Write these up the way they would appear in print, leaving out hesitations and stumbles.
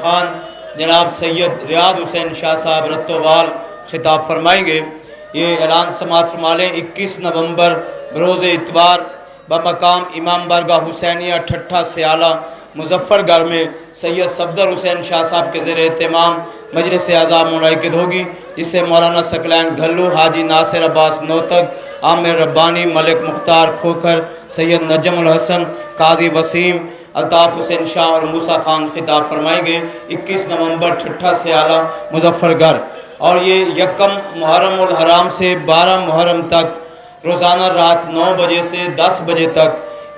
خان جناب سید ریاض حسین شاہ صاحب رتوال خطاب فرمائیں گے۔ یہ اعلان سماعت فرما لیں۔ 21 نومبر بروز اتوار بمقام امام بارگاہ حسینیہ ٹھٹھا سیالہ مظفر گڑھ میں سید صفدر حسین شاہ صاحب کے زیر اہتمام مجلس اعزاز منعقد ہوگی، جس سے مولانا ثقلین گھلو، حاجی ناصر عباس نوتک، عامر ربانی، ملک مختار کھوکھر، سید نجم الحسن، قاضی وسیم، الطاف حسین شاہ اور موسیٰ خان خطاب فرمائیں گے۔ 21 نومبر ٹھٹھا سیالہ مظفر گڑھ۔ اور یہ یکم محرم الحرام سے 12 محرم تک روزانہ رات 9 بجے سے 10 بجے تک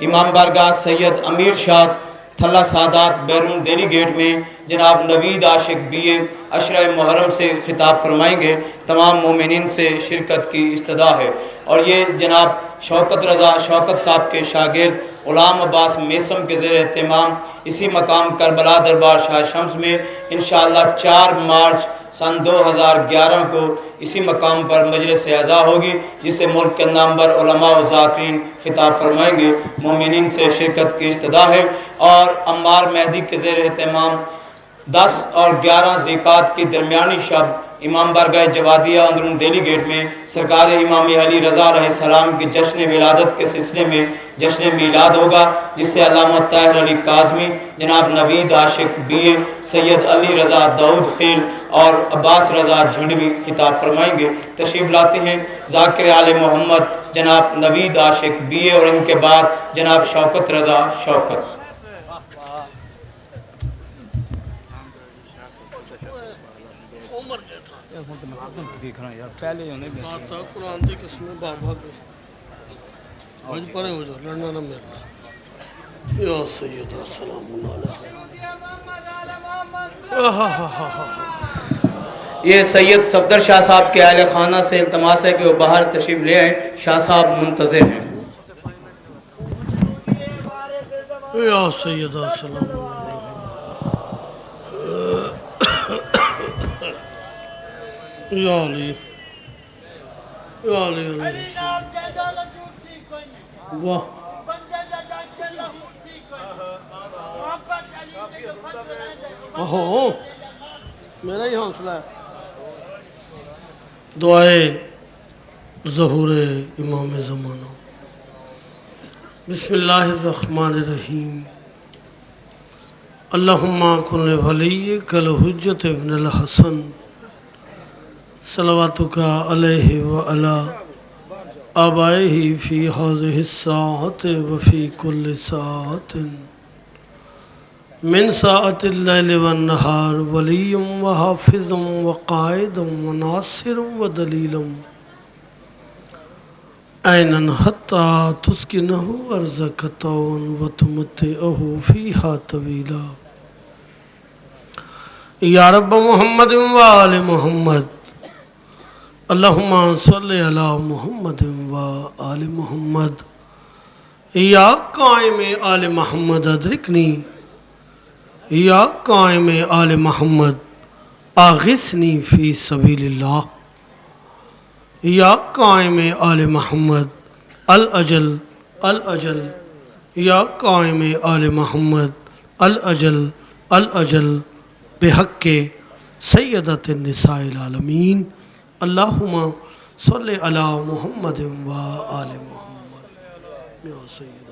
امام بارگاہ سید امیر شاہ تھلہ سادات بیرون دہلی گیٹ میں جناب نوید عاشق بی اے عشرہ محرم سے خطاب فرمائیں گے۔ تمام مومنین سے شرکت کی استدعا ہے۔ اور یہ جناب شوکت صاحب کے شاگرد غلام عباس میسم کے زیر اہتمام اسی مقام کربلا دربار شاہ شمس میں انشاءاللہ 4 مارچ سن 2011 کو اسی مقام پر مجلس اعزاز ہوگی، جس سے ملک کے نامور علماء و ذاکرین خطاب فرمائیں گے۔ مومنین سے شرکت کی استدعا ہے۔ اور عمار مہدی کے زیر اہتمام 10 اور 11 ذیقات کی درمیانی شب امام بارگاہ جوادیہ اندرون دہلی گیٹ میں سرکار امام علی رضا علیہ السلام کی جشن ولادت کے سلسلے میں جشن میلاد ہوگا، جس سے علامہ طاہر علی کاظمی، جناب نوید عاشق بی اے، سید علی رضا داؤد خیل اور عباس رضا جھنڈوی خطاب فرمائیں گے۔ تشریف لاتے ہیں ذاکر آل محمد جناب نوید عاشق بی اے اور ان کے بعد جناب شوکت رضا شوکت۔ قرآن دی قسم بابا کے آج پڑے ہو جاؤ، لڑنا نہ میرنا یا سیدہ سلام علیہ۔ یہ سید صفدر شاہ صاحب کے اہل خانہ سے التماس ہے کہ وہ باہر تشریف لے آئیں، شاہ صاحب منتظر ہیں۔ یا سیدہ سلام علیہ۔ یا علی یا علی علیہ واہ میرا ہی حوصلہ ہے۔ دعائے ظہور امام زمانہ۔ بسم اللہ الرحمن الرحیم۔ اللہم کن ولیک الحجت ابن الحسن صلواتک علیہ وعلا آبائہ فی ہذہ الساعۃ وفی کل ساعۃ من ساعۃ اللیل والنہار ولی وحافظ وقائد وناصر ودلیل عینا حتی تسکنہ ارضک طوعا وتمتعہ فیہا طویلا۔ یا رب محمد وآل محمد اللہم صلی علی محمد وآل محمد۔ یا قائم آل محمد ادرکنی، یا قائم آل محمد آغثنی فی سبیل اللہ۔ یا قائم آل محمد الاجل الاجل، یا قائم آل محمد الاجل الاجل بحق سیدۃ النساء العالمین۔ اللہم صلی علی محمد و آل محمد۔ یا سیدہ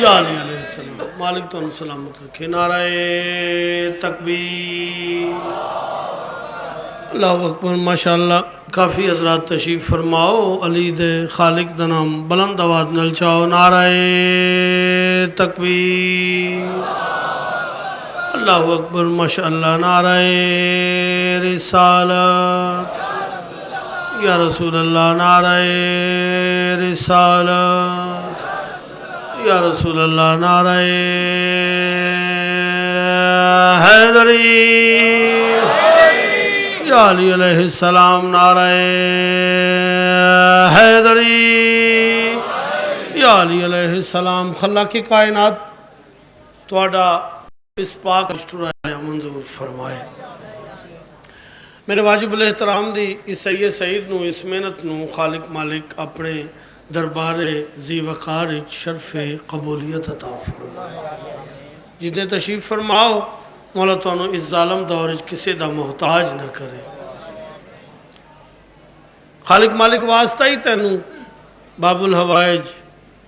یا علی علیہ السلام۔ مالک تو سلامت رکھے۔ نعرہ تکبیر۔ اللہ اکبر۔ ماشاءاللہ کافی حضرات تشریف فرماؤ۔ علی دے خالق دا نام بلند آواز نال چاہو۔ نعرہ تکبیر۔ اللہ اکبر۔ ماشاءاللہ۔ نعرہ رسالت یا رسول اللہ۔ نعرہ رسالت یا رسول اللہ۔ نعرہ حیدری یا علی علیہ السلام۔ نعرہ حیدری یا علی علیہ السلام۔ خلاق کائنات تواڈا اس پاک اشترایا منظور فرمائے۔ میرے واجب الاحترام دی اس سید سعید نو اس محنت نو خالق مالک اپنے دربار ذی وقار شرف قبولیت عطا فرمائے۔ جتنے تشریف فرماؤ مولا تانوں اس ظالم دور کسے دا محتاج نہ کرے۔ خالق مالک واسطہ ہی تینوں باب الحوائج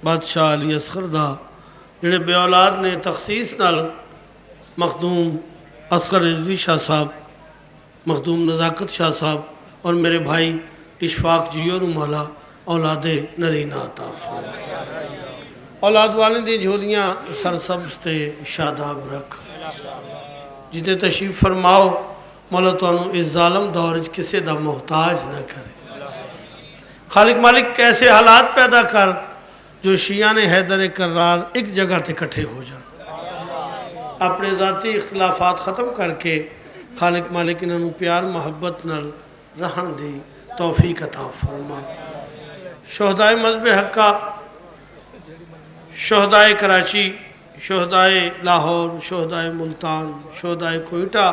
بادشاہ علی اصغر دا جڑے بے اولاد نے تخصیص نال مخدوم اصغر رضوی شاہ صاحب، مخدوم نزاکت شاہ صاحب اور میرے بھائی اشفاق جیو نو مولا اولاد نرینہ عطا فرمائے۔ اولاد والے دی جھولیاں سرسبز تے شاداب رکھ۔ جتنے تشریف فرماؤ مولا تانوں اس ظالم دور کسے دا محتاج نہ کرے۔ خالق مالک کیسے حالات پیدا کر جو شیعان حیدر کرار ایک جگہ تے کٹھے ہو جائیں، اپنے ذاتی اختلافات ختم کر کے خالق مالک انہوں پیار محبت نال رہن دی توفیق عطا فرما۔ شہدائے مذہب حقہ، شہدائے کراچی، شہدائے لاہور، شہدائے ملتان، شہدائے کوئٹہ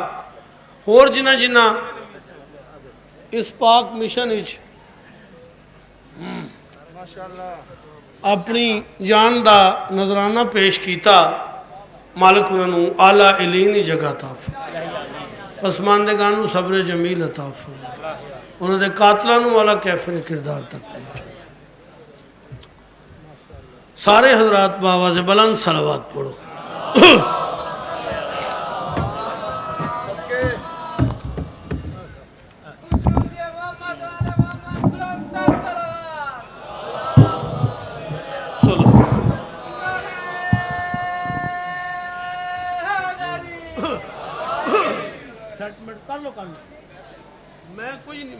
اور جنہ جنہ اس پاک مشن اچ اپنی جان دا نظرانہ پیش کیتا، مالک انہوں اعلیٰ علینی جگہ عطا فرمائے۔ پسماندگانوں صبر جمیل عطا فرمائے۔ انہوں نے قاتلانوں والا کیفر کردار تک پہنچے۔ سارے حضرات بآواز بلند صلوات پڑھو۔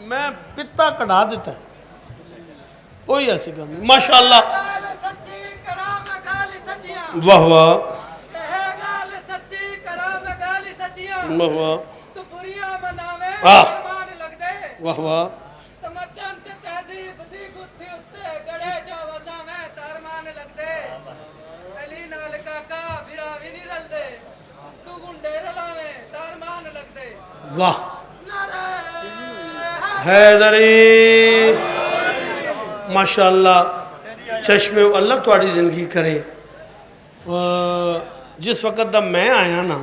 میں پتا کڑا دیتا ہے کوئی ایسی گل نہیں ماشاءاللہ۔ واہ واہ واہ واہ واہ واہ۔ واہ حیدری ماشاءاللہ، چشمے اللہ تھوڑی زندگی کرے۔ جس وقت دا میں آیا نا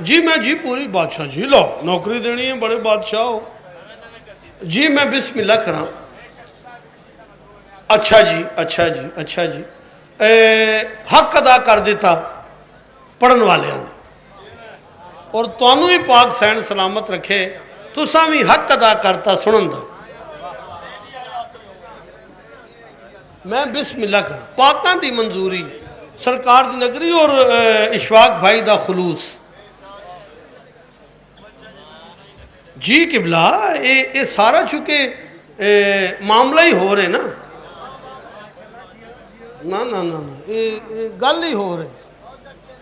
جی میں جی پوری بادشاہ جی لو نوکری دینی ہے بڑے بادشاہ ہو جی، میں بسم اللہ کراں۔ اچھا جی اچھا جی اچھا جی، حق ادا کر دیتا پڑھن والے نے، اور تانوں ہی پاک سین سلامت رکھے، تساں بھی حق ادا کرتا سنن دا۔ میں بسم اللہ کرا پاکاں دی منظوری سرکار دی نگری اور اشفاق بھائی دا خلوص۔ جی قبلہ اے سارا چونکہ معاملہ ہی ہو رہے نا نا نا نا گل ہی ہو رہے،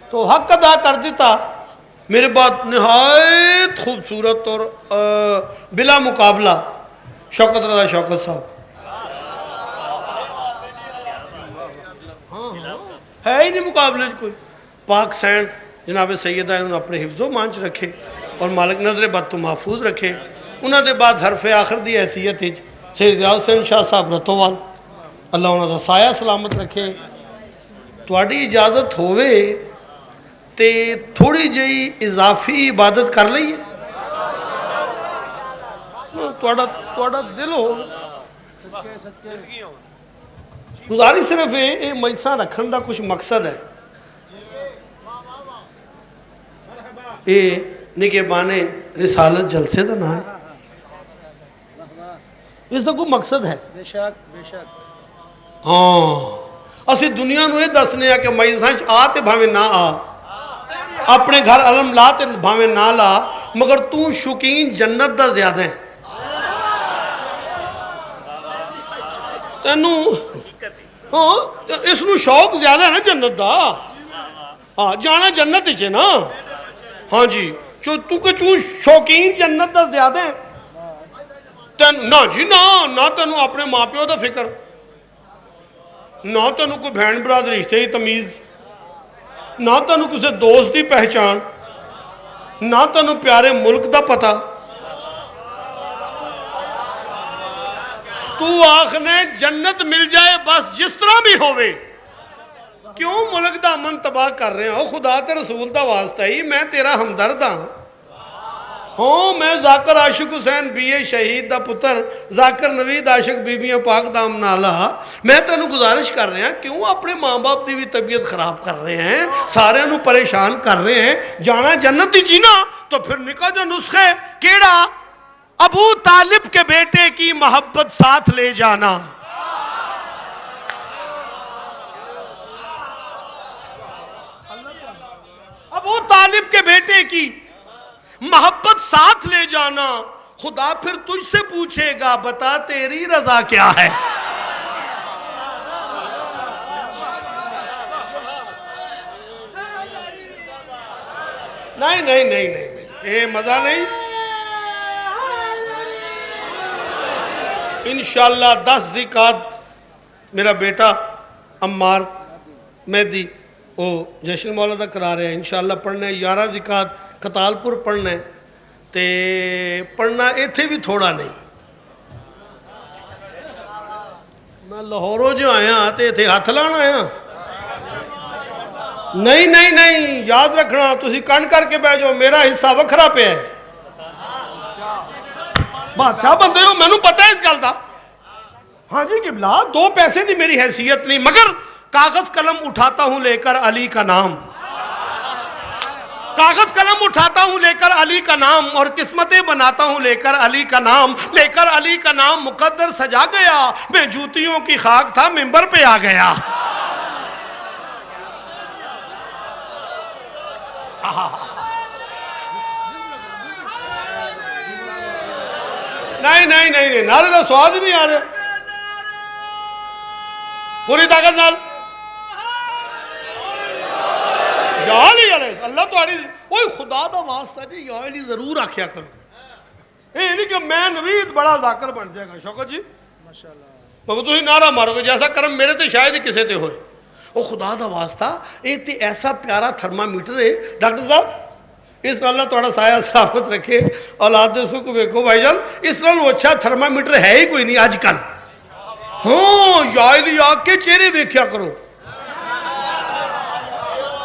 تو حق ادا کر دیتا میرے بات نہایت خوبصورت اور بلا مقابلہ شوکت رضا شوکت صاحب ہے ہی نہیں مقابلے کوئی۔ پاک سین جناب سیدہ انہوں نے اپنے حفظ و مانچ رکھے اور مالک نظر بد تو محفوظ رکھے۔ انہوں نے بعد حرف آخر دی حیثیت سید ریاض حسین شاہ صاحب رتوال، اللہ انہوں نے سایہ سلامت رکھے۔ تواڈی اجازت ہوئے تے تھوڑی جئی اضافی عبادت کر لئیے، تواڈا دل ہو گزاری صرف یہ مجلساں رکھن دا کچھ مقصد ہے، یہ نکے بانے رسالت جلسے دا نہ ہے، اس دا کوئی مقصد ہے۔ بے شک ہاں اسی دنیا نو یہ دسنے ہیں کہ مجلساں آ تے بھاویں نہ آ، اپنے گھر علم لا تے بھاویں نہ لا، مگر تو شوقین جنت دا زیادہ ہے۔ تینوں ہاں اس نو شوق زیادہ ہے نا جنت دا، ہاں جانا جنت ہی نا، ہاں جی تو کہ چون شوقین جنت دا زیادہ ہے نہ جی نہ تینوں اپنے ماں پیو دا فکر، نہ تینوں کوئی بہن برادر رشتے کی تمیز، نہ تینوں کسی دوست دی پہچان، نہ تینوں پیارے ملک دا پتہ، تو آخنے جنت مل جائے بس جس طرح بھی ہوئے، کیوں ملک دا امن تباہ کر رہے ہیں؟ خدا تے رسول دا واسطہ ہی میں تیرا ہمدرد ہوں، میں ذاکر عاشق حسین بی اے شہید دا پتر، ذاکر نوید عاشق بی بی پاک دام نالا، میں تینوں گزارش کر رہے ہیں کیوں اپنے ماں باپ دی بھی طبیعت خراب کر رہے ہیں، سارے نو پریشان کر رہے ہیں؟ جانا جنت دی جینا تو پھر نکا جو نسخے کیڑا؟ ابو طالب کے بیٹے کی محبت ساتھ لے جانا۔ ابو طالب کے بیٹے کی محبت ساتھ لے جانا، خدا پھر تجھ سے پوچھے گا بتا تیری رضا کیا ہے؟ نہیں نہیں نہیں نہیں، یہ مزہ نہیں۔ انشاءاللہ 10 ذکات میرا بیٹا عمار مہدی وہ جشن مولا کرا رہے ہیں، انشاءاللہ پڑھنا ہے۔ 11 ذکات کتالپور پڑھنا ہے، تے پڑھنا ایتھے بھی تھوڑا نہیں۔ میں لاہوروں جو آیا تے ایتھے ہاتھ لانا آیا؟ نہیں نہیں نہیں، یاد رکھنا، تسی کن کر کے بہ جاؤ، میرا حصہ وکھرا پہ ہے۔ بادشاہ بندے ہو، میں نو پتہ ہے اس گل دا۔ ہاں جی قبلہ، 2 پیسے دی میری حیثیت نہیں، مگر کاغذ قلم اٹھاتا ہوں لے کر علی کا نام، کاغذ قلم اٹھاتا ہوں لے کر علی کا نام، اور قسمتیں بناتا ہوں لے کر علی کا نام، لے کر علی کا نام مقدر سجا گیا، میں جوتیوں کی خاک تھا منبر پہ آ گیا۔ نہیں نہیں نہیں، نعرے دا سواد ہی نہیں آ رہے، پوری طاقت نال یا علی علیہ اللہ تو آڑی، اوہ خدا دا واسطہ جی یا علی ضرور آکھیا کرو، یہ نہیں کہ میں نوید بڑا ذاکر بن جائے گا۔ شوکت جی مگر تو ہی نعرہ مارو گے جیسا کرم میرے تے شاید ہی کسے تے ہوئے۔ او خدا دا واسطہ یہ تے ایسا پیارا تھرمامیٹر ہے ڈاکٹر صاحب، اس نال اللہ توڑا سایہ سلامت رکھے، اولاد دے سکھ ویکھو بھائی جان، اس نال اچھا تھرمامیٹر ہے ہی کوئی نہیں آج کل۔ ہاں یا علی آ کے چہرے ویکھیا کرو،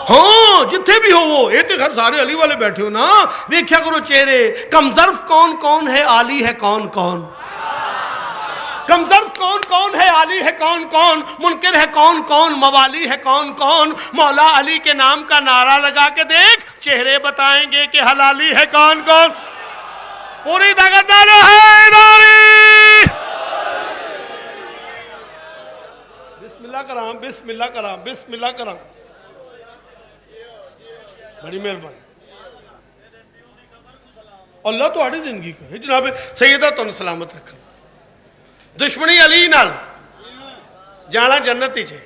ہاں جتھے بھی ہو وہ، یہ تو خیر سارے علی والے بیٹھے ہو نا، ویکھیا کرو چہرے۔ کم ظرف کون کون ہے، عالی ہے کون کون، کم ظرف کون کون ہے، عالی ہے کون کون، منکر ہے کون کون، موالی ہے کون کون، مولا علی کے نام کا نعرہ لگا کے دیکھ، چہرے بتائیں گے کہ حلالی ہے کون کون۔ پوری طاقت ڈالو ہے ناری، بسم اللہ کرام، بسم اللہ کرام، بسم اللہ کرام، بڑی مہربانی۔ اللہ تو آڑی زندگی کرے جناب سیدہ تو سلامت رکھا، دشمنی علی نال جانا جنت ہی چھے۔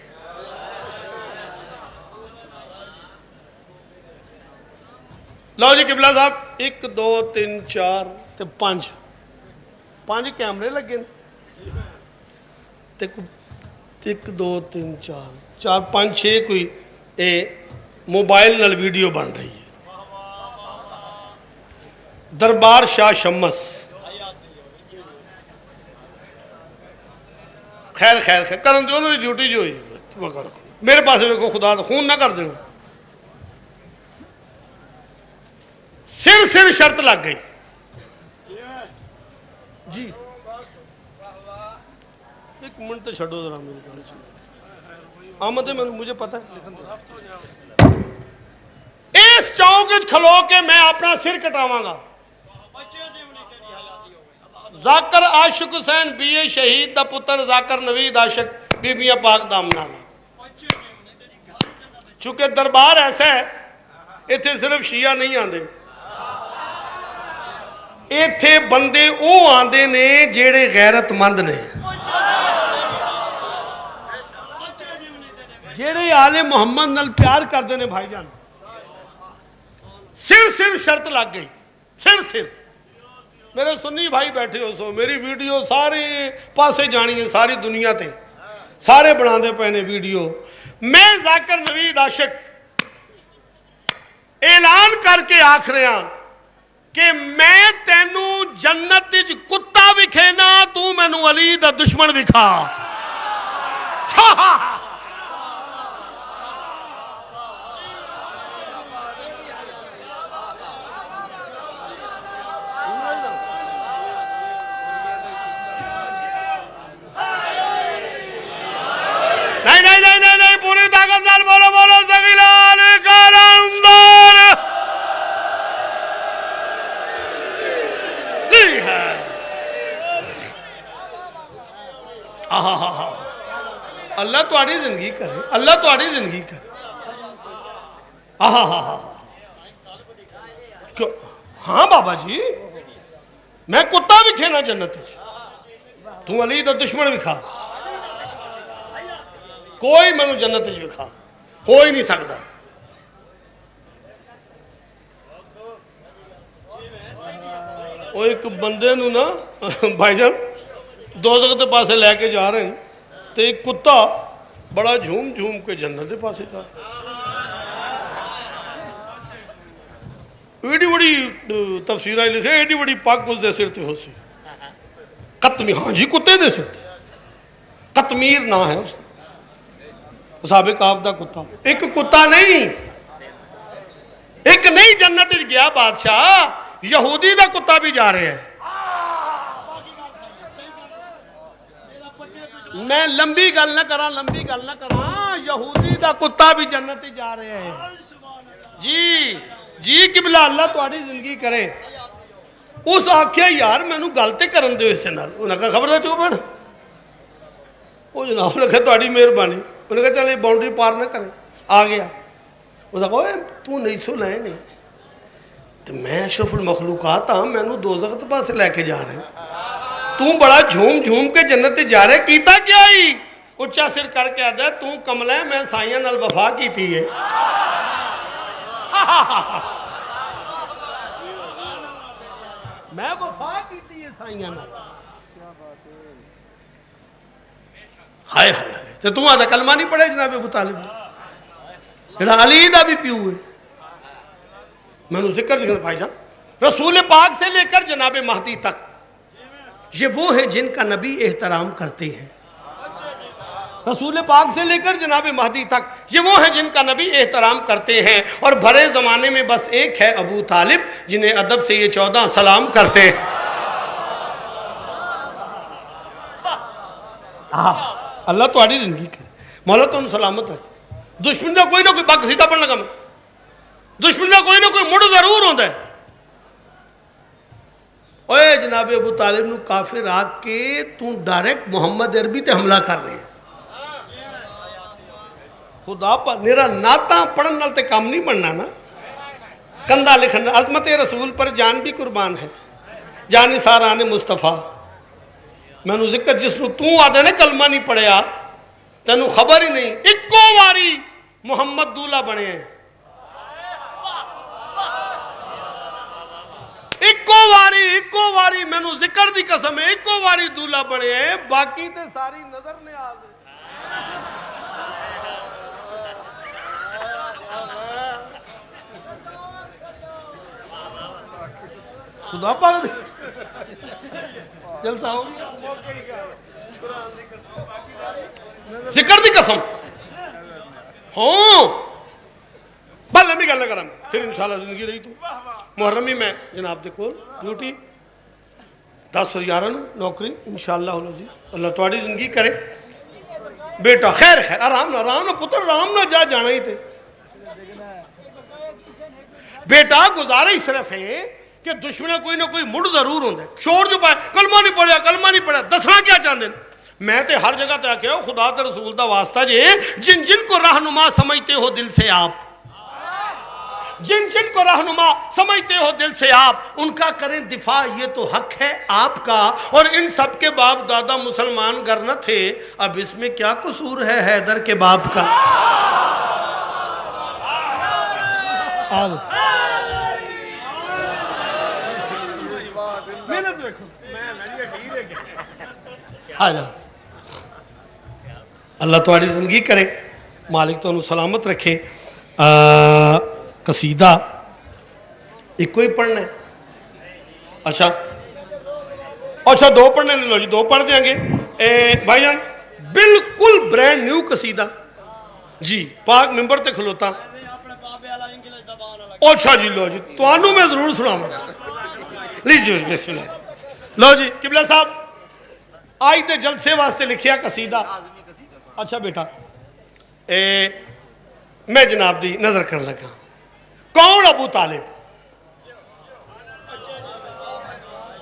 لو جی قبلہ صاحب، 1 2 3 4 تے 5 کیمرے لگے 1 2 3 4 5 6 کوئی موبائل نال ویڈیو بن رہی ہے۔ دربار شاہ شمس، خیر خیر خیر کرن جو انہوں نے ڈیوٹی جو ہوئی میرے پاس کو خدا دا خون نہ کر دینا۔ سر شرط لگ گئی جی، 1 منٹ چھڑو ذرا میری گل آمد ہے، مجھے پتہ ہے اس چوک کھلو کے میں اپنا سر کٹاواں گا۔ ذاکر عاشق حسین بی اے شہید دا پتر، ذاکر نوید عاشق بی بی پاک دام نالا۔ چونکہ دربار ایسا ہے ایتھے صرف شیعہ نہیں آندے، ایتھے بندے او آندے نے جیڑے غیرت مند نے، جیڑے آل محمد نال پیار کر دینے۔ بھائی جان سر شرط لگ گئی، سر میرے سنی بھائی بیٹھے ہو سو، میری ویڈیو سارے پاسے جانی ہے، ساری دنیا تے سارے بنا دے پہنے ویڈیو۔ میں ذاکر نوید عاشق اعلان کر کے آکھ رہا کہ میں تینوں جنت کتا وکھینا، تو مینوں علی دا دشمن وکھا نہیں پوری طاقت نال بولو بولو ثقیلان کلندر نہیں ہے اللہ تہاڈی زندگی کرے اللہ تہاڈی زندگی کرے ہاں بابا جی میں کتا بھی کھینا جنت تو علی دا دشمن بھی کھا کوئی مینو جنت وکھا ہو ہی نہیں سکتا وہ ایک بندے نو نا بھائی جان دوزخ دے پاسے لے کے جا رہے ہیں تو ایک کتا بڑا جھوم جھوم کے جنت دے پاسے جا ایڈی بڑی تفسیریں لکھے ایڈی بڑی پاک گل دے سر تے ہو سی قطمیر ہاں جی کتے دے سر تے قطمیر نہ ہے اس کا صحابہ کہف دا کتا ایک کتا نہیں ایک نہیں جنت گیا بادشاہ یہودی دا کتا بھی جا رہے ہیں میں لمبی گل نہ کراں یہودی دا کتا بھی جنت جا رہے ہیں جی جی قبلہ اللہ تہاڈی زندگی کرے اس آکھیا یار مینوں گل تے کرن دیو اس نال انہاں کہا خبردار چپ بن وہ جناب نے کہا تہاڈی مہربانی انہوں نے کہا چلے باؤنڈری پار نہ کریں آ گیا وہ کہا تو نہیں سو لائے نہیں تو میں اشرف المخلوقات ہاں میں نے دوزخ کے پاس لے کے جا رہے ہیں تو بڑا جھوم جھوم کے جنت جا رہے کیتا کیا ہی اچھا سر کر کے آدھا ہے تو کمل ہے میں سائیاں نال وفا کی تھی ہے میں وفا کی تھی ہے سائیاں نال ہائے ہائے ہائے تو تم آدھا کلمہ نہیں پڑھے جناب ابو طالب جناب علی دا بھی پیو ہے میں نے ذکر بھائی جان رسول پاک سے لے کر جناب مہدی تک یہ وہ ہیں جن کا نبی احترام کرتے ہیں رسول پاک سے لے کر جناب مہدی تک یہ وہ ہیں جن کا نبی احترام کرتے ہیں اور بھرے زمانے میں بس ایک ہے ابو طالب جنہیں ادب سے یہ 14 سلام کرتے ہیں اللہ تہاڈی زندگی کرے مولا تمہیں سلامت رکھے دشمن کا کوئی نہ کوئی بک سیدھا پڑھنے لگا میں دشمن کا کوئی نہ کوئی مڑ ضرور ہوتا ہے اوے جناب ابو طالب نو کافر آ کے تو ڈائریکٹ محمد عربی تے حملہ کر رہے ہیں خدا پر میرا نعتاں پڑھن نال تے کام نہیں بننا نا کندھا لکھن عظمت رسول پر جان بھی قربان ہے جان ساران مصطفیٰ میں نے ذکر جس نو تو آدھے نے کلمہ نہیں پڑھیا تینوں خبر ہی نہیں اکو واری محمد دولہ بنے ہیں اکو واری میں نے ذکر دی قسم ہے اکو واری دولہ بنے ہیں باقی تے ساری نظر نے آدھے خدا پاک جلسہ ہو گیا ذکر دی قسم ہاں بھلے بھی گل نہ کریں پھر انشاءاللہ زندگی رہی تو محرمی میں جناب دے کول ڈیوٹی 10 11 نوکری انشاءاللہ جی اللہ تہاڈی زندگی کرے بیٹا خیر آرام نہ پتر آرام نہ جانا ہی تھے بیٹا گزارش صرف ہے کہ دشمن کوئی نہ کوئی مڑ ضرور ہوتا ہے شور جو پائے کلمہ نہیں پڑھا دسنا کیا چاہتے ہیں میں تے ہر جگہ تے آکے ہو خدا تے رسول دا واسطہ جن کو رہنما سمجھتے ہو دل سے آپ جن کو رہنما سمجھتے ہو دل سے آپ ان کا کریں دفاع یہ تو حق ہے آپ کا اور ان سب کے باپ دادا مسلمان گر نہ تھے اب اس میں کیا قصور ہے حیدر کے باپ کا اللہ تہاڈی زندگی کرے مالک تو سلامت رکھے قصیدہ ایک کوئی پڑھنا ہے اچھا اچھا دو پڑھنے لو جی، دو پڑھ دیں گے بھائی جان، بالکل برینڈ نیو قصیدہ جی، پاک ممبر تے کھلوتا اچھا جی، لو جی توانوں میں ضرور سناواں گا، لیجیے بسم اللہ، لو جی قبلہ صاحب آج دے جلسے واسطے لکھیا قصیدہ، اچھا بیٹا میں جناب دی نظر کرنے لگا، کون ابو طالب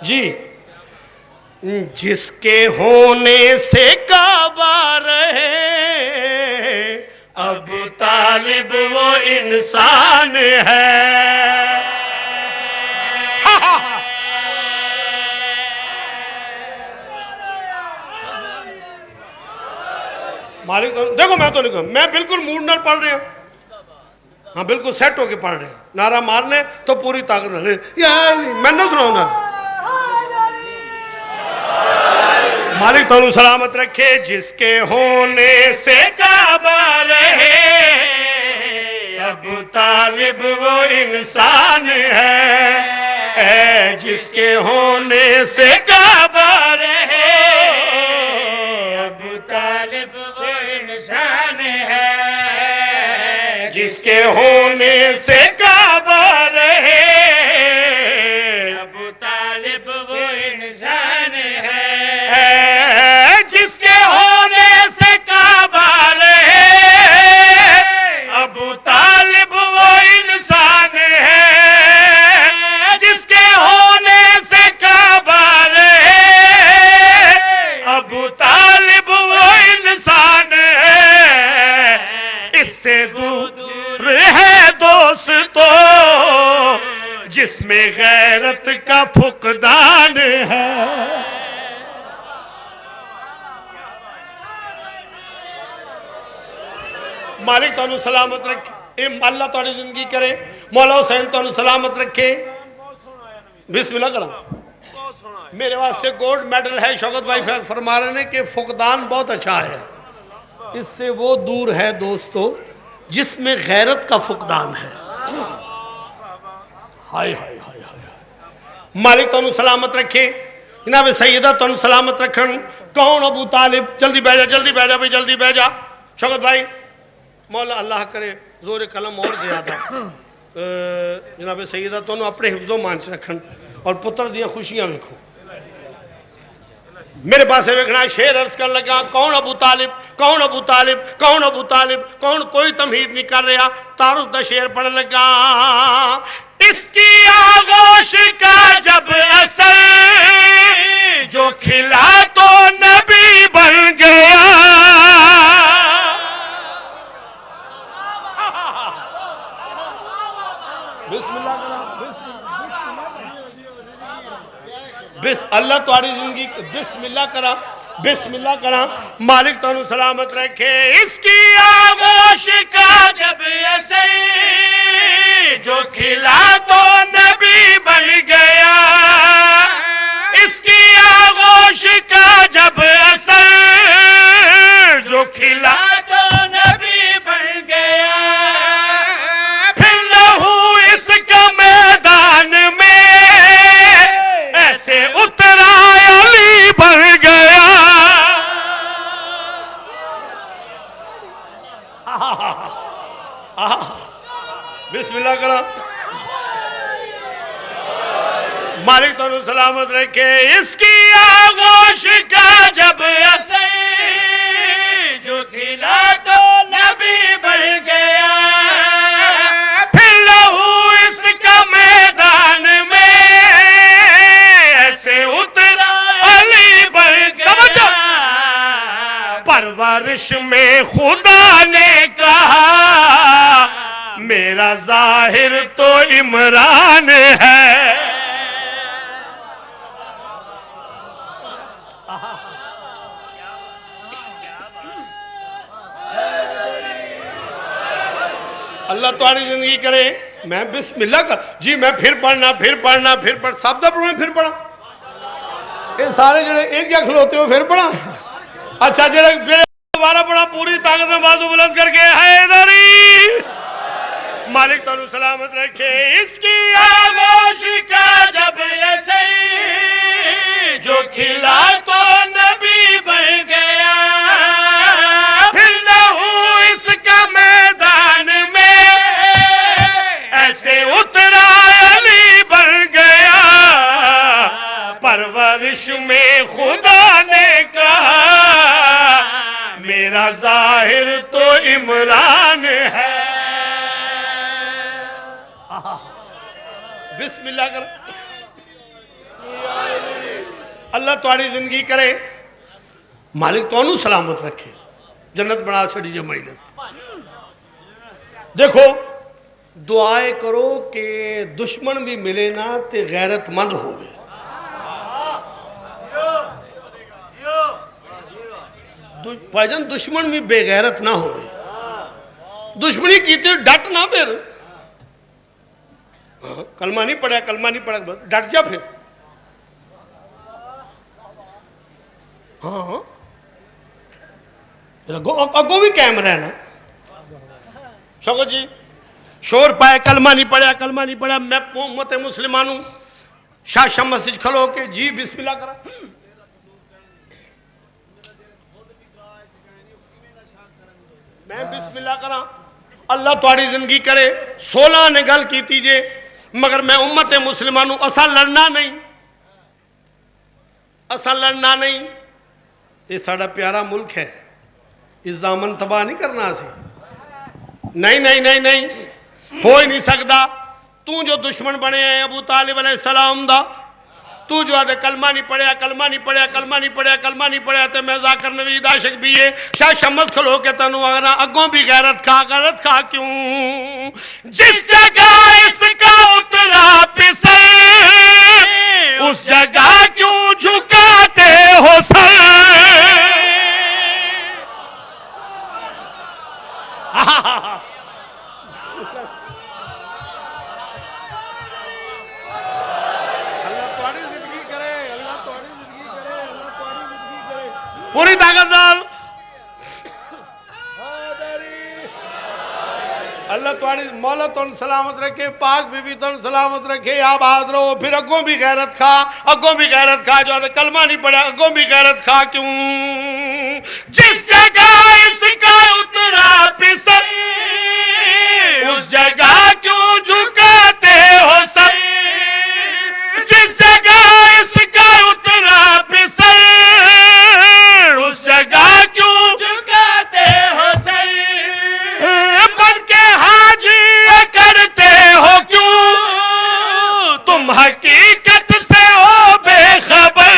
جی، جس کے ہونے سے کعبہ رہے ابو طالب وہ انسان ہے، مالک دیکھو میں تو نہیں کہوں، میں بالکل موڈ نال پڑھ رہے ہوں، ہاں بالکل سیٹ ہو کے پڑھ رہے ہیں، نعرہ مارنے تو پوری طاقت نہ لے، میں نہ سناؤں نا، مالک تو سلامت رکھے، جس کے ہونے سے کعبہ رہے ابو طالب وہ انسان ہے، جس کے ہونے سے کعبہ رہے ابو طالب وہ انسان ہے، جس کے ہونے سے کعبہ رہے ابو طالب وہ انسان ہے، جس کے ہونے سے کعبہ رہے ابو طالب وہ انسان ہے، جس کے ہونے سے کعبہ رہے ابو طالب وہ انسان ہے، اس سے دور ہے دوستو جس میں غیرت کا فقدان ہے، مالک تو سلامت رکھے، اللہ تو زندگی کرے، مولا حسین تو سلامت رکھے، بسم اللہ کرام، میرے واسطے گولڈ میڈل ہے، شوکت بھائی فرما رہے ہیں کہ فقدان بہت اچھا ہے، اس سے وہ دور ہے دوستو جس میں غیرت کا فقدان ہے، ہائے ہائے ہائے ہائے، مالک تو سلامت رکھے، جناب سیدہ تو سلامت رکھن، کون ابو طالب، جلدی بہ جا جلدی بہ جا بھائی جلدی بہ جا، شوکت بھائی مولا اللہ کرے زور قلم اور زیادہ، جناب سیدہ تو اپنے حفظ و مان سے رکھن اور پتر دیا خوشیاں ویکھو، میرے پاس ویکھنا شعر عرض کر لگا، کون ابو طالب کون ابو طالب کون ابو طالب کون، کوئی تمہید نہیں کر رہا، تعارف دا شعر پڑھ لگا، اس کی آغوش کا جب اثر جو کھلا تو نبی بن گیا، بسم اللہ اللہ تمہاری زندگی، بسم اللہ کرا بسم اللہ کرا، مالک تو سلامت رکھے، اس کی آغوش کا جب اثر جو کھلا تو نبی بن گیا، اس کی آغوش کا جب اثر جو کھلا تو نبی بن گیا، پھر لہو اس کا میدان میں ایسے اترا علی بن گیا، بسم اللہ کرا، مالک تو سلامت رکھے، اس کی آغوش کا جب اثر جو کھلا تو نبی بن گیا، پھر لہو اس کا میدان میں ایسے اترا علی بن گیا، پرورش میں خدا نے کہا میرا ظاہر تو عمران ہے، اللہ تمہاری زندگی کرے، میں بسم اللہ کر جی، میں پھر پڑھنا سب دا پڑھنا پھر پڑھا، یہ سارے جڑے ایک جگہ کھلوتے ہو پھر پڑھا، اچھا جڑے دوبارہ پڑھا پوری طاقت میں بازو بلند کر کے، حیدری مالک تو سلامت رکھے، اس کی آغوش کا جب اثر جو عرش میں خدا نے کہا میرا ظاہر تو عمران ہے. بسم اللہ کر. اللہ تھوڑی زندگی کرے, مالک تو سلامت رکھے, جنت بنا چھڑی جمعی. دیکھو دعائے کرو کہ دشمن بھی ملے نا تے غیرت مند ہوئے. بھائی جان دشمن بھی بے غیرت نہ ہوئے, دشمنی کیتے ڈٹ نہ پھر. کلمہ نہیں پڑھا, کلمہ نہیں پڑھا, ڈٹ جا پھر. ہاں اگو بھی کیمرہ ہے نا. شوکت جی شور پائے, کلمہ نہیں پڑھا, کلمہ نہیں پڑھا. میں امت مسلمانوں شاہ شاہ مسجد کھلو کے جی بسم اللہ کرا. میں بسم اللہ کرا. اللہ تھوڑی زندگی کرے. 16 نے گل کی تیجے, مگر میں امت مسلمانوں اسا لڑنا نہیں, اسا لڑنا نہیں. یہ ساڑا پیارا ملک ہے, اس دامن تباہ نہیں کرنا سی. نہیں نہیں نہیں نہیں, ہو ہی نہیں سکتا. تو جو دشمن بنے ہیں ابو طالب علیہ السلام دا, تو جو آدھے کلمہ نہیں پڑھیا, کلمہ نہیں پڑھیا, کلمہ نہیں پڑھیا, کلمہ نہیں پڑھیا, تے میں ذاکر نوید عاشق بھی ہے. شاہ شمس کھلو کے تنو اگر اگوں بھی غیرت کھا کیوں. جس جگہ اس کا اترا پسر, اس جگہ کیوں جھکاتے ہو سر. پوری طاقت نال اللہ تھوڑی مولا تن سلامت رکھے, پاک بی بی تن سلامت رکھے. آپ آدھ رہو پھر اگوں بھی غیرت کھا, اگوں بھی غیرت کھا. جو آدھے کلمہ نہیں پڑھا اگوں بھی غیرت کھا کیوں. جس جگہ اس کا اترا پسر, اس جگہ کیوں جھکاتے ہو سر. جس جگہ اس کا اترا پسر, اس جگہ کیوں جھکاتے ہو سر. بن کے حاجی کرتے ہو کیوں, تم حقیقت سے ہو بے خبر.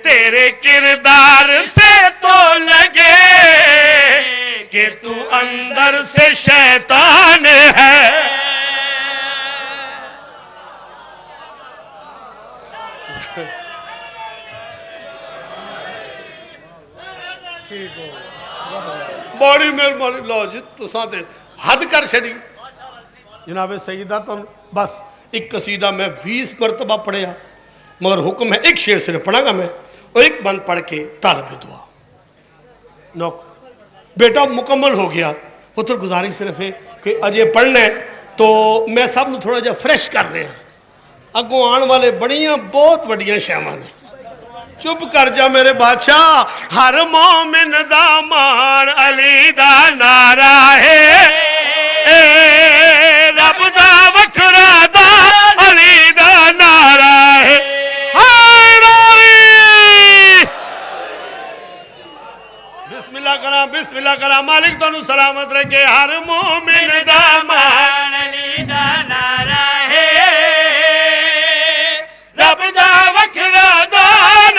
تیرے کردار سے تو لگے کہ تو اندر سے شیطان ہے. بڑی مہربانی. لو جی تساں تے حد کر چھڑی جناب سیدہ. تم بس ایک قصیدہ میں 20 مرتبہ پڑھیا, مگر حکم ہے ایک شعر صرف پڑھا گا میں, اور ایک بند پڑھ کے طالب دعا. نوک بیٹا مکمل ہو گیا. پتر گزاری صرف ہے کہ اجے پڑھنا ہے تو میں سب نو تھوڑا جا فریش کر رہے ہیں. اگوں آن والے بڑیاں بہت وڈیاں شیواں نے. چپ کر جا میرے بادشاہ. ہر مومن دا مان علی دا نعرہ ہے, رب دا وکھرا دا علی دا نعرہ ہے. بسم اللہ کرا, بسم اللہ کرا. مالک تانوں سلامت رکھے. ہر مومن دا مان علی دا نعرہ ہے, رب دا وکھرا دا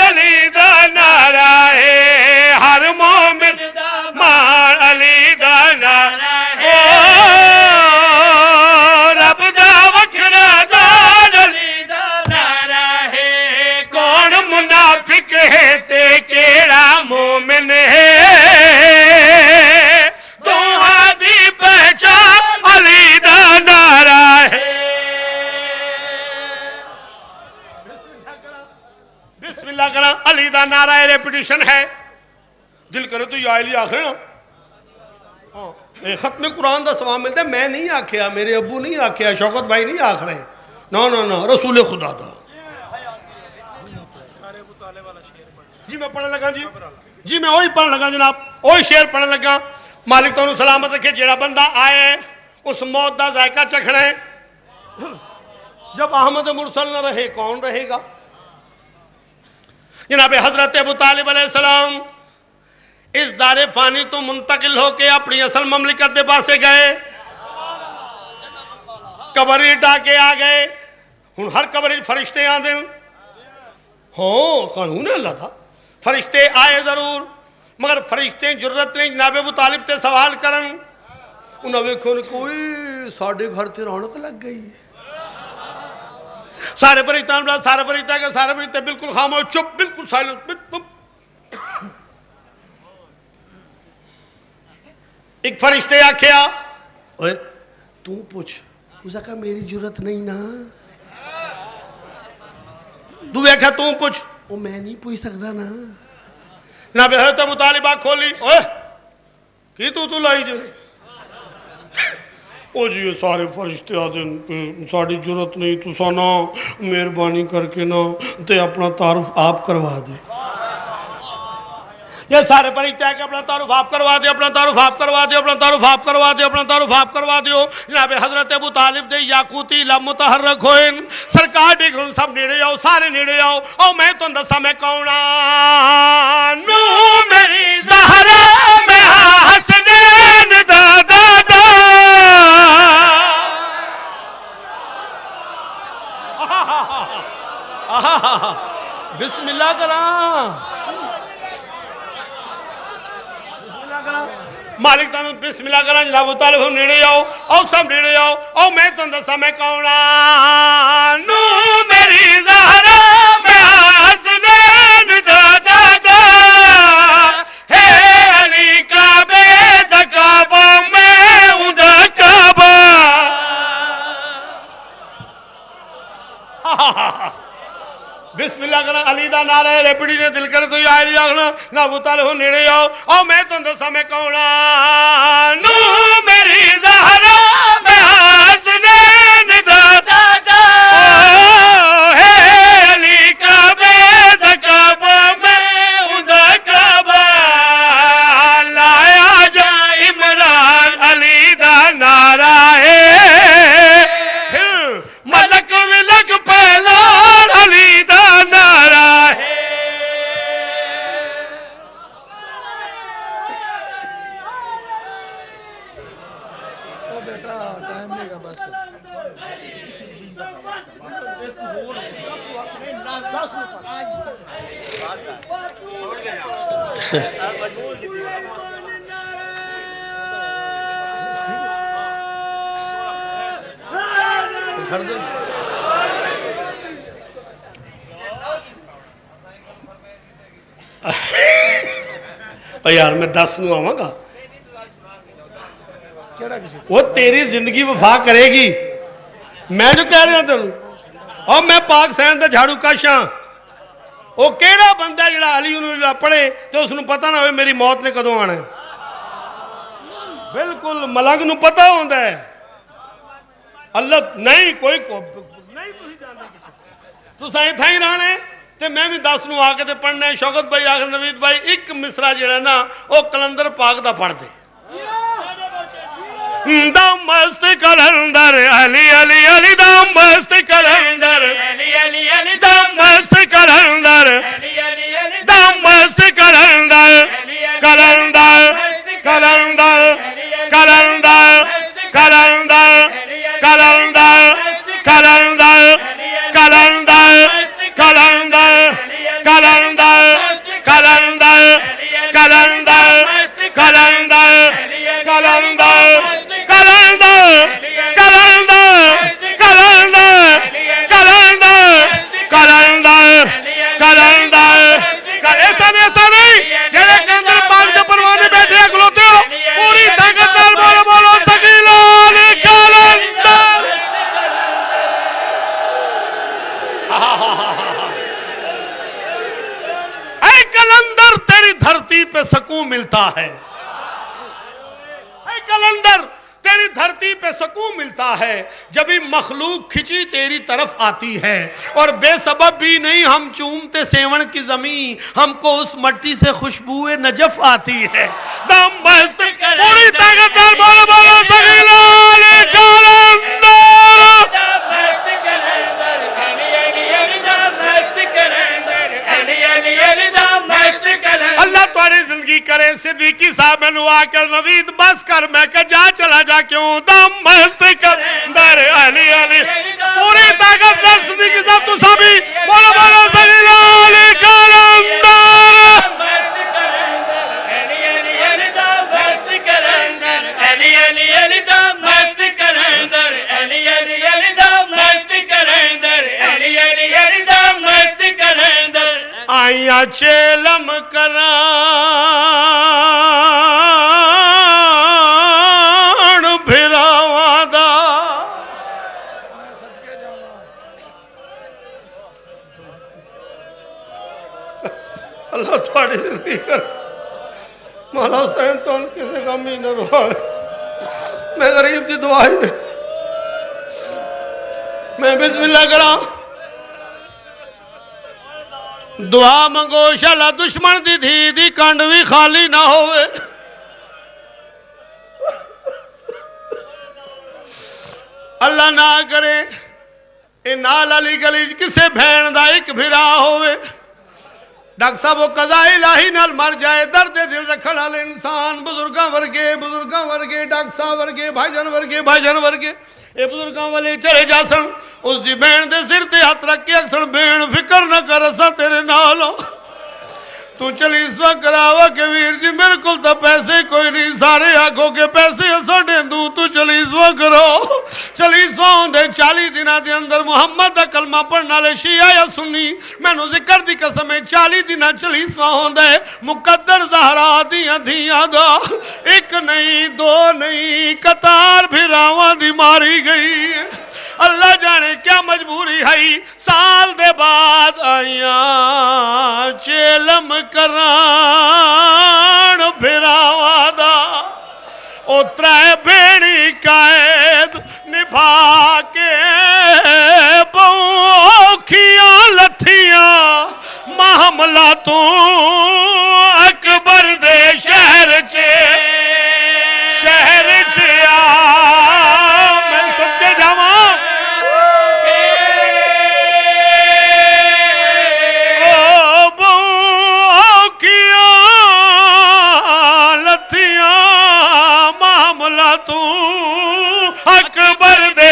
علی دا نعرہ ہے. ہر مومن دا مان علی دا نعرہ ہے, رب دا وکھرا دا علی دا نعرہ ہے. کون منافق ہے تے کیڑا مومن ہے, دوہاں دی پہچان علی دا نعرہ ہے. بسم اللہ کرا. علی دا نعرہ ریپیٹیشن ہے. دل کرے تو یا علی آخر نا. ختم قرآن دا ثواب ملتا ہے. میں نہیں آکھیا, میرے ابو نہیں آکھیا, شوکت بھائی نہیں آکھ رہے. نا رسول خدا دا. جی میں پڑھنے لگا. جی میں وہی پڑھنے لگا جناب, وہی شعر پڑھنے لگا. مالک تو سلامت رکھے. جیڑا بندہ آئے اس موت دا ذائقہ چکھنا ہے. جب احمد مرسل نہ رہے کون رہے گا. جناب حضرت ابو طالب علیہ السلام اس دار فانی تو منتقل ہو کے اپنی اصل مملکت دے پاسے گئے، قبر ڈا کے آ گئے. ہن ہر قبر فرشتے آندے ہاں قانون ہے اللہ تھا. فرشتے آئے ضرور، مگر فرشتے جرت نہیں جناب ابو طالب تے سوال کرن. انہاں ویکھو کوئی ساڈے گھر تے رونق لگ گئی ہے. سارے فرشتہ بالکل خاموش، چپ، بالکل سائلنٹ. ایک فرشتے آکھیا اوے تو پوچھ. اس نے کہا میری جرت نہیں نا. تو ویکھا تو پوچھ. وہ میں نہیں پوچھ سکتا نا. جناب حضرت ابو طالب آنکھ کھولی. اوے کی تو لائی جے؟ او جی یہ سارے فرشتے آدھیں ساڑی جرت نہیں، تو سانا مہربانی کر کے نا تے اپنا تعارف آپ کروا دے. یہ سارے فرشتے آ کے اپنا تعارف آپ کروا دے، اپنا تعارف آپ کروا دے، اپنا تعارف آپ کروا دے، اپنا تعارف آپ کروا دیو. جناب حضرت ابو طالب دے یاقوتی لب متحرک ہوئے. سرکار دیکھو سب نیڑے آؤ، سارے نیڑے آؤ. او میں تو دسا میں کون نو میری زہرا میں حسنین دا دادا. بسم اللہ کرام. مالک تانوں بسم اللہ کرا. جناب ابو طالب نیڑے آؤ، او سب نیڑے آؤ. او میں تو دسا میں کون نو میری زہرا میں حسنین دا دادا. ہے علی کعبے دا کعبہ میں ہوں دا کعبہ. بسم اللہ کرنا. علی دا نعرہ ہے ریپڑی نے دل کر تو یا علی آگنا. نہ ابو طالب نیڑے آؤ. او میں تو دسا میں کون نو میری زہرا میں حسنین دا دادا. ہے علی کعبے دا کعبہ میں ہوں دا کعبہ. لایا جا عمران علی دا نعرہ ہے. ملک ولک پہلان علی دا نعرہ ہے. یار میں 10 نو آواں گا. وہ تیری زندگی وفا کرے گی. میں جو کہہ رہا ہوں تینوں اور میں پاک سین دا جھاڑو کاشاں. وہ کیڑا بندہ ہے جڑا علی انہوں پڑھے تو اس نے پتہ نہ ہوئے میری موت نے کدوں آنا ہے. بالکل ملنگ نو پتہ ہوندہ ہے. اللہ نہیں کوئی نہیں تھی جانے کی تو سائیں تھا ہی رہنا ہے. تے میں بھی 10 نو آ کے تے پڑھنا ہے. شوکت بھائی آخر نوید بھائی ایک مصرع جڑا نا وہ کلندر پاک دا پڑھ دے. دم مست کلندر علی علی علی دم مست کلندر علی علی علی دم مست کلندر علی علی علی دم مست کلندر کلندر کلندر کلندر کلندر کلندر کلندر کلندر کلندر کلندر کلندر کلندر کلندر کلندر پہ سکون ملتا ہے. اے کلندر تیری دھرتی پہ سکون ملتا ہے جب ہی مخلوق کھچی تیری طرف آتی ہے. اور بے سبب بھی نہیں ہم چومتے سیون کی زمین, ہم کو اس مٹی سے خوشبوئے نجف آتی ہے. دم مست پوری طاقت دار بولو بولو سگیلا علی کلندر. دم مست کلندر علی علی علی دم مست کلندر علی علی کرے صدیقی صاحب میں نوا کر نوید بس کر میں کہ جا چلا جا کیوں دم مست کلندر علی علی پوری طاقت لگ صدیقی صاحب تو سبھی بولو بولو سلیلہ علی کلندر مست کلندر علی علی علی دم مست کلندر علی علی علی دم مست کلندر علی علی علی دم مست کلندر علی علی علی دم مست کلندر آئیاں چیلم کران بھراواں دا اللہ تھوڑی زندگی کر مولا حسین تو ان کسی غمی نہ روائے میں غریب دی دعائی نے میں بسم اللہ کراں دعا منگو شالا دشمن دی دھی دی کانڈ بھی خالی نہ ہوئے اللہ نہ کرے اے نال علی گلی کسے بھین دا ایک بھرا ہوئے ڈاکٹر صاحب وہ قضاء الہی نال مر جائے درد دل رکھن والے انسان بزرگاں ورگے ڈاکٹر صاحب ورگے بھائی جان ورگے اے بزرگاں والے چلے جا سن اس دی بین دے سر تے ہاتھ رکھ کے اکسن بین فکر نہ کر اسا تیرے نال تو چلی اس وقت کراوا کہ ویر جی میرے کل تا پیسے کوئی نہیں سارے آنکھوں کے پیسے اسا ڈیندو تو چلی اس وقت کرو چلی اس وقت ہوندے 40 دنہ دے اندر محمد دا کلمہ پڑھنا لے شیعہ یا سنی میں نو ذکر دی قسم 40 دنہ چلی اس وقت ہوندے مقدر زہرا دیاں دا ایک نہیں دو نہیں قطار بھراواں دی ماری گئی اللہ جانے کیا مجبوری ہے سال دے بعد آئیاں چیلم کران بھراواں دا او ترائے بینی قائد نبھا کے بوکھیاں لتھیاں معاملہ تو اکبر دے شہر چے میں سب کے جاواں اکبر دے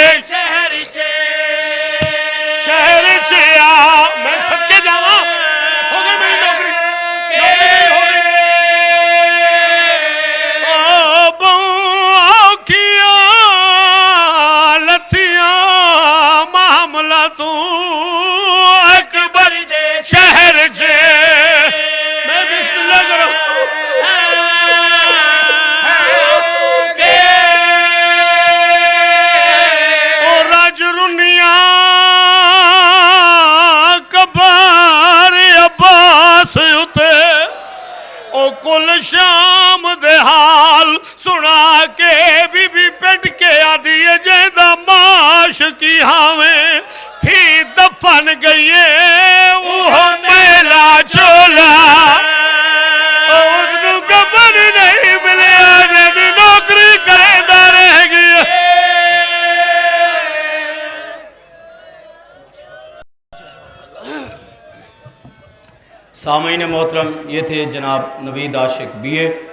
شہر چیا میں سب کے جاواں ہو گئی میری نوکری میری ہو گئی بوکھیاں لتھیاں معاملہ تو اکبر دے شہر چے میں بسم اللہ کروں کل شام دے حال سنا کے بی بی پیٹ کے آدھی جیدہ معاش کی ہاویں تھی دفن گئیے وہ میلا چولا ادھنو کبر نہیں ملے آجے دی نوکری کرے دا رہ گئی سامعین محترم یہ تھے جناب نوید عاشق BA